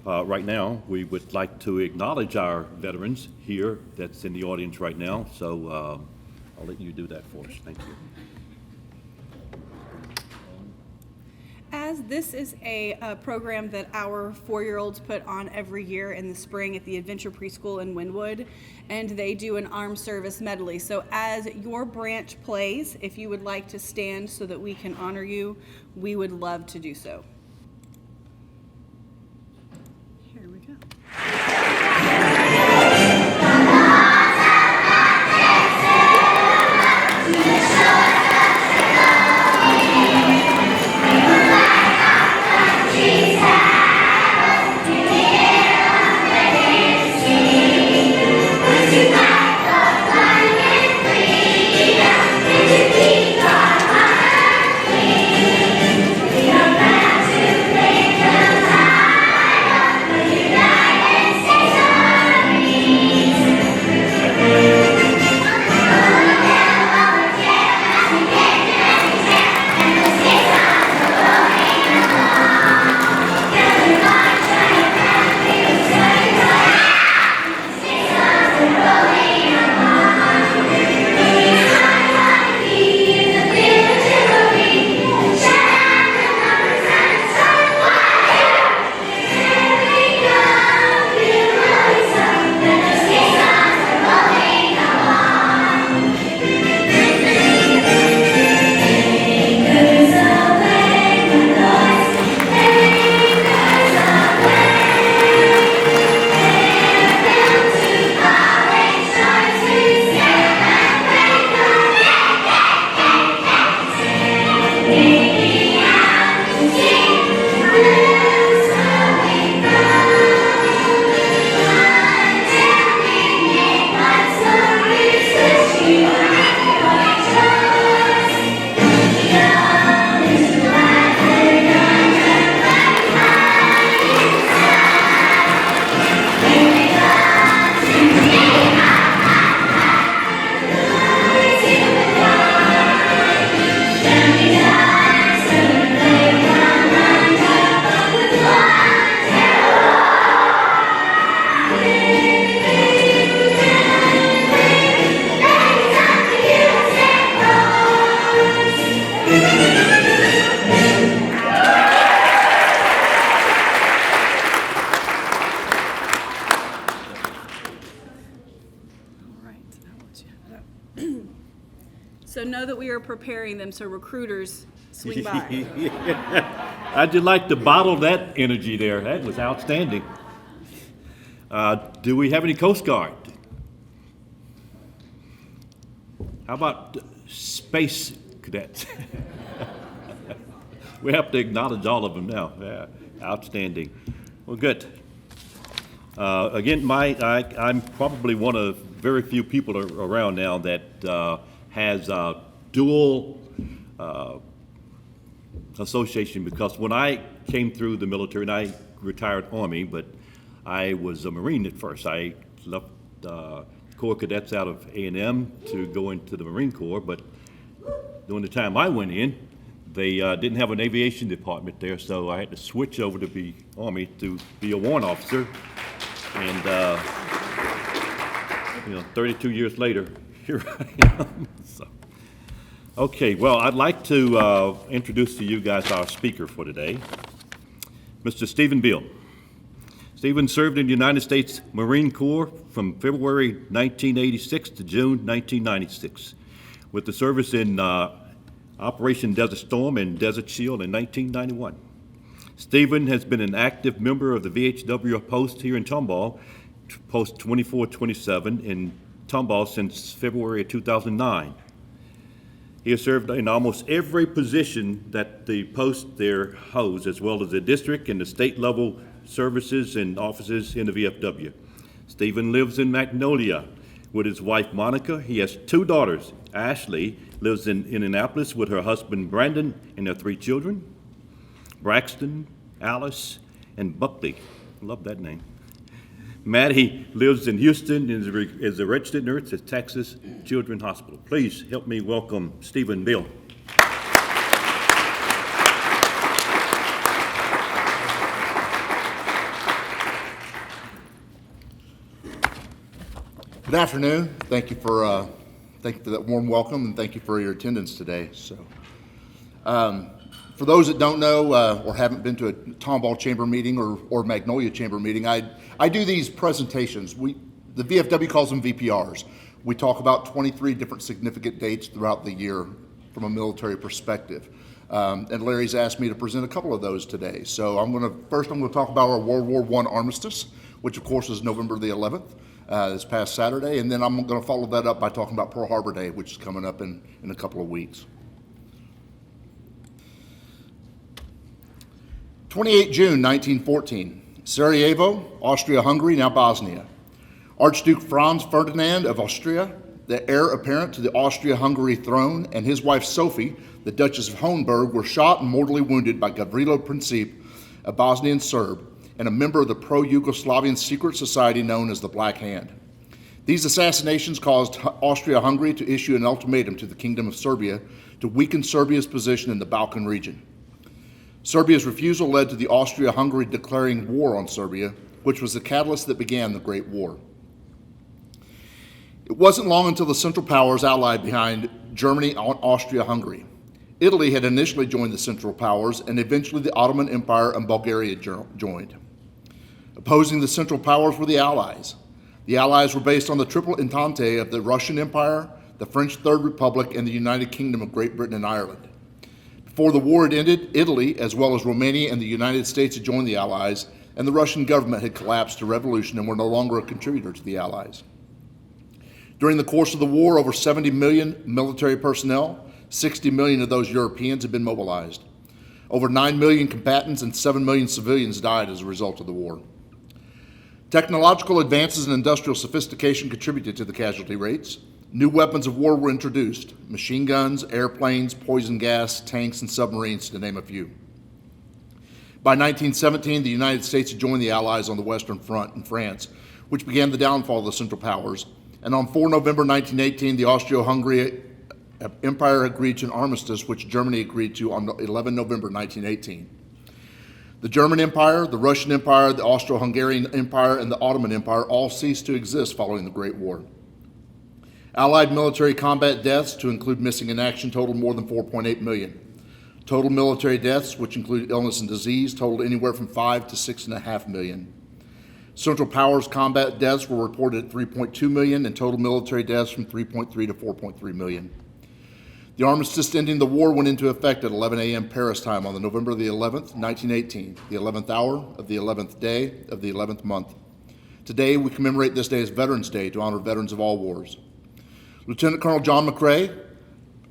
Right now, we would like to acknowledge our veterans here that's in the audience right now, so I'll let you do that for us. Thank you. As this is a program that our 4-year-olds put on every year in the spring at the Adventure Preschool in Wynwood, and they do an armed service medley. So as your branch plays, if you would like to stand so that we can honor you, we would love to do so. Here we go. So know that we are preparing them so recruiters swing by. How'd you like to bottle that energy there? That was outstanding. Do we have any Coast Guard? How about Space Cadets? We have to acknowledge all of them now. Yeah, outstanding. Well, good. Again, I'm probably one of very few people around now that has dual association, because when I came through the military, and I retired Army, but I was a Marine at first. I left Corps Cadets out of A&M to go into the Marine Corps, but during the time I went in, they didn't have an aviation department there, so I had to switch over to be Army to be a warrant officer. And 32 years later, here I am. So, okay, well, I'd like to introduce to you guys our speaker for today, Mr. Stephen Biehl. Stephen served in the United States Marine Corps from February 1986 to June 1996, with the service in Operation Desert Storm and Desert Shield in 1991. Stephen has been an active member of the VFW post here in Tomball, post 2427 in Tomball since February of 2009. He has served in almost every position that the post there holds, as well as the district and the state level services and offices in the VFW. Stephen lives in Magnolia with his wife Monica. He has 2 daughters. Ashley lives in Indianapolis with her husband Brandon and their 3 children, Braxton, Alice, and Buckley. Love that name. Maddie lives in Houston and is a registered nurse at Texas Children's Hospital. Please help me welcome Stephen Biehl. Good afternoon. Thank you for that warm welcome, and thank you for your attendance today. So, for those that don't know or haven't been to a Tomball Chamber meeting or Magnolia Chamber meeting, I do these presentations. The VFW calls them VPRs. We talk about 23 different significant dates throughout the year from a military perspective. And Larry's asked me to present a couple of those today. So I'm going to talk about our World War I armistice, which of course is November the 11th, this past Saturday. And then I'm going to follow that up by talking about Pearl Harbor Day, which is coming up in a couple of weeks. 28 June 1914, Sarajevo, Austria-Hungary, now Bosnia. Archduke Franz Ferdinand of Austria, the heir apparent to the Austria-Hungary throne, and his wife Sophie, the Duchess of Hohenberg, were shot and mortally wounded by Gavrilo Princip, a Bosnian Serb, and a member of the pro-Yugoslavian secret society known as the Black Hand. These assassinations caused Austria-Hungary to issue an ultimatum to the Kingdom of Serbia to weaken Serbia's position in the Balkan region. Serbia's refusal led to the Austria-Hungary declaring war on Serbia, which was the catalyst that began the Great War. It wasn't long until the Central Powers allied behind Germany and Austria-Hungary. Italy had initially joined the Central Powers, and eventually the Ottoman Empire and Bulgaria joined. Opposing the Central Powers were the Allies. The Allies were based on the Triple Entente of the Russian Empire, the French Third Republic, and the United Kingdom of Great Britain and Ireland. Before the war had ended, Italy, as well as Romania and the United States, had joined the Allies, and the Russian government had collapsed to revolution and were no longer a contributor to the Allies. During the course of the war, over 70 million military personnel, 60 million of those Europeans, had been mobilized. Over 9 million combatants and 7 million civilians died as a result of the war. Technological advances in industrial sophistication contributed to the casualty rates. New weapons of war were introduced: machine guns, airplanes, poison gas, tanks, and submarines, to name a few. By 1917, the United States had joined the Allies on the Western Front in France, which began the downfall of the Central Powers. And on 4 November 1918, the Austro-Hungary Empire agreed to an armistice, which Germany agreed to on 11 November 1918. The German Empire, the Russian Empire, the Austro-Hungarian Empire, and the Ottoman Empire all ceased to exist following the Great War. Allied military combat deaths, to include missing in action, totaled more than 4.8 million. Total military deaths, which include illness and disease, totaled anywhere from 5 to 6.5 million. Central Powers combat deaths were reported at 3.2 million, and total military deaths from 3.3 to 4.3 million. The armistice ending the war went into effect at 11 a.m. Paris time on the November the 11th, 1918, the 11th hour of the 11th day of the 11th month. Today, we commemorate this day as Veterans Day to honor veterans of all wars. Lieutenant Colonel John McCrae,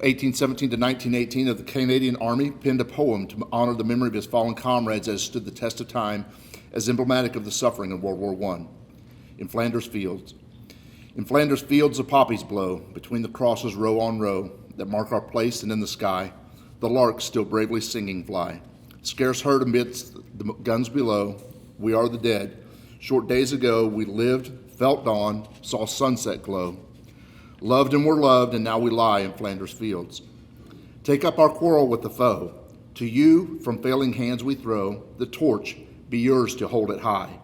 1817 to 1918, of the Canadian Army, penned a poem to honor the memory of his fallen comrades as stood the test of time, as emblematic of the suffering of World War I. In Flanders Fields. In Flanders Fields the poppies blow, between the crosses row on row, that mark our place, and in the sky, the larks still bravely singing fly. Scarce heard amidst the guns below, we are the dead. Short days ago we lived, felt dawn, saw sunset glow. Loved and were loved, and now we lie in Flanders Fields. Take up our quarrel with the foe. To you from failing hands we throw the torch, be yours to hold it high.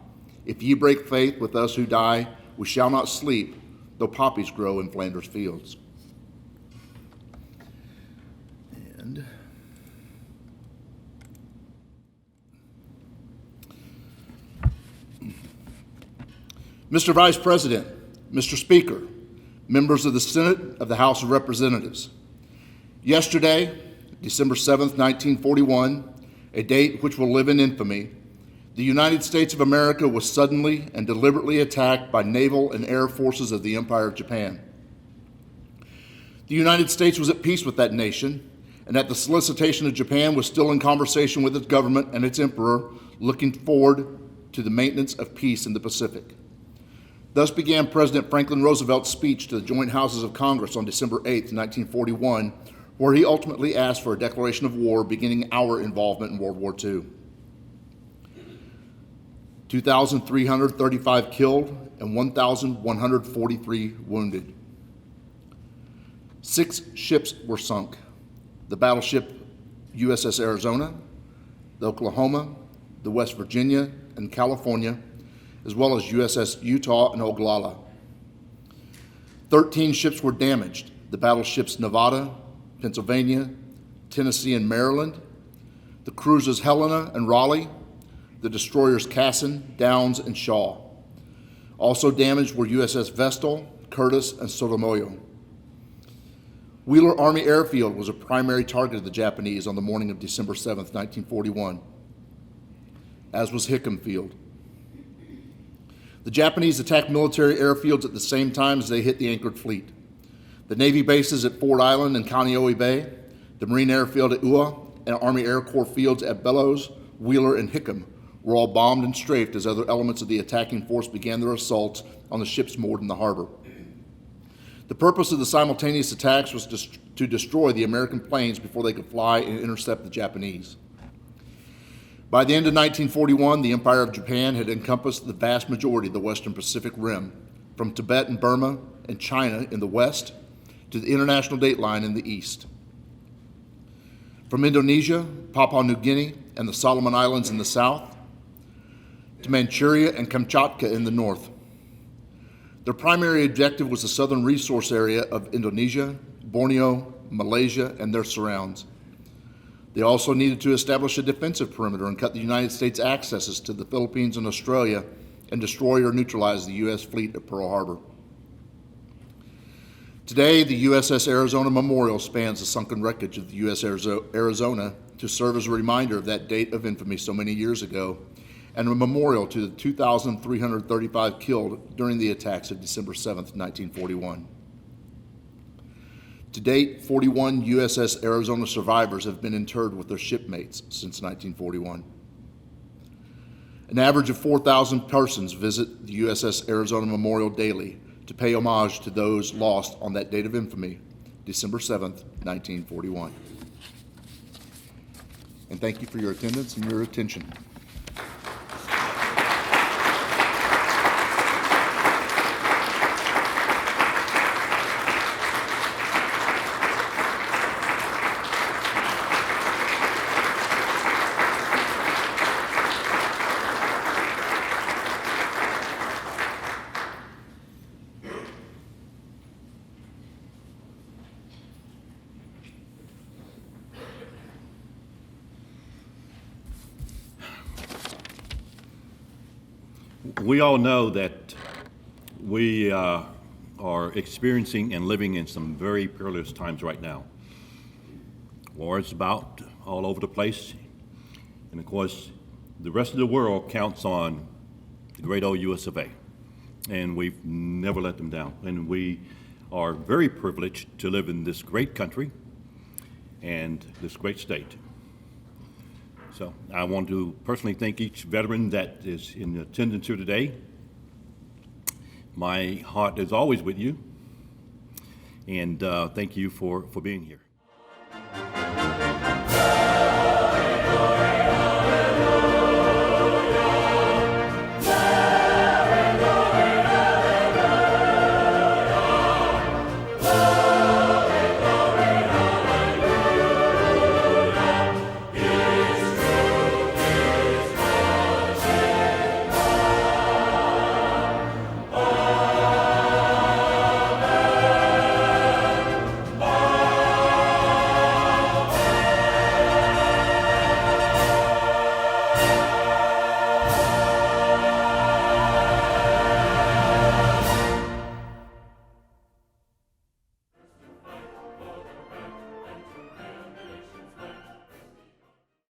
If ye break faith with us who die, we shall not sleep, though poppies grow in Flanders Fields. And Mr. Vice President, Mr. Speaker, members of the Senate of the House of Representatives. Yesterday, December 7th, 1941, a date which will live in infamy, the United States of America was suddenly and deliberately attacked by naval and air forces of the Empire of Japan. The United States was at peace with that nation, and at the solicitation of Japan was still in conversation with its government and its emperor, looking forward to the maintenance of peace in the Pacific. Thus began President Franklin Roosevelt's speech to the Joint Houses of Congress on December 8, 1941, where he ultimately asked for a declaration of war beginning our involvement in World War II. 2,335 killed and 1,143 wounded. 6 ships were sunk: the battleship USS Arizona, the Oklahoma, the West Virginia, and California, as well as USS Utah and Oglala. 13 ships were damaged: the battleships Nevada, Pennsylvania, Tennessee, and Maryland, the cruisers Helena and Raleigh, the destroyers Cassin, Downs, and Shaw. Also damaged were USS Vestal, Curtis, and Sotomayor. Wheeler Army Airfield was a primary target of the Japanese on the morning of December 7, 1941, as was Hickam Field. The Japanese attacked military airfields at the same time as they hit the anchored fleet. The Navy bases at Ford Island and Kaneohe Bay, the Marine Airfield at Ua, and Army Air Corps fields at Bellows, Wheeler, and Hickam were all bombed and strafed as other elements of the attacking force began their assaults on the ships moored in the harbor. The purpose of the simultaneous attacks was to destroy the American planes before they could fly and intercept the Japanese. By the end of 1941, the Empire of Japan had encompassed the vast majority of the Western Pacific Rim, from Tibet and Burma and China in the west to the international date line in the east. From Indonesia, Papua New Guinea, and the Solomon Islands in the south, to Manchuria and Kamchatka in the north. Their primary objective was the southern resource area of Indonesia, Borneo, Malaysia, and their surrounds. They also needed to establish a defensive perimeter and cut the United States' accesses to the Philippines and Australia and destroy or neutralize the U.S. fleet at Pearl Harbor. Today, the USS Arizona Memorial spans the sunken wreckage of the U.S. Arizona to serve as a reminder of that date of infamy so many years ago, and a memorial to the 2,335 killed during the attacks of December 7, 1941. To date, 41 USS Arizona survivors have been interred with their shipmates since 1941. An average of 4,000 persons visit the USS Arizona Memorial daily to pay homage to those lost on that date of infamy, December 7, 1941. And thank you for your attendance and your attention. We all know that we are experiencing and living in some very perilous times right now. War is about all over the place, and of course, the rest of the world counts on the great old US of A, and we've never let them down. And we are very privileged to live in this great country and this great state. So I want to personally thank each veteran that is in attendance here today. My heart is always with you, and thank you for being here.